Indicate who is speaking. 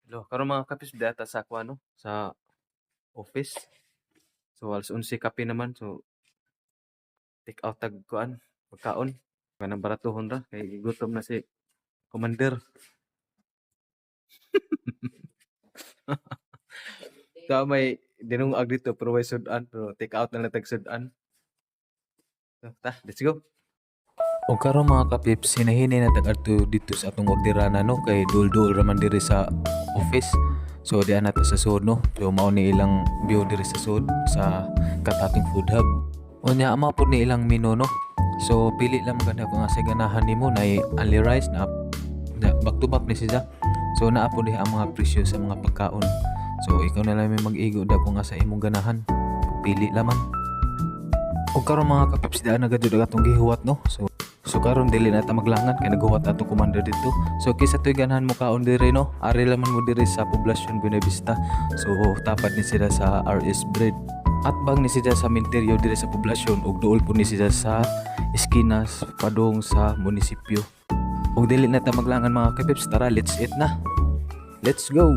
Speaker 1: Lo, karon mga kapis data sa ako ano, sa office. So alas 11 kape naman. So take out tag kuan, pagkaon. Kanang baratuhon ra kay gutom na si commander. So may dinungag dito pero may sudan pero take out na lang tag sudan. So, let's go.
Speaker 2: O karon mga kapips, hinahini na tag-adto dito sa atong orderana no kay dul-dul raman diri sa office. So diyan nato sa sud no. So mao ni ilang view diri sa sud sa Katating Food Hub. Unya ama po ni ilang menu no. So pili lang maganda kung asa ganahan nimo na only rice na back to back ni siya. So naa po diha ang mga presyo sa mga pagkaon. So ikaw na lang may mag-igo da kung asa imong ganahan. Pili lamang. O karon mga kapips daan na gadyo atong gihuwat no. So karon dili na ta maglangan kay naghuwat atong commander dito. So kisa toy ganahan mo kaon diri no. Ari laman mo diri sa Poblacion Buena Vista. So tapat ni sila sa RS Bread. At bang ni sila sa Minteryo diri sa Poblacion ug duol po ni sila sa Esquinas padung sa munisipyo. Ug dili na ta maglangan mga kapips, tara let's eat na. Let's go.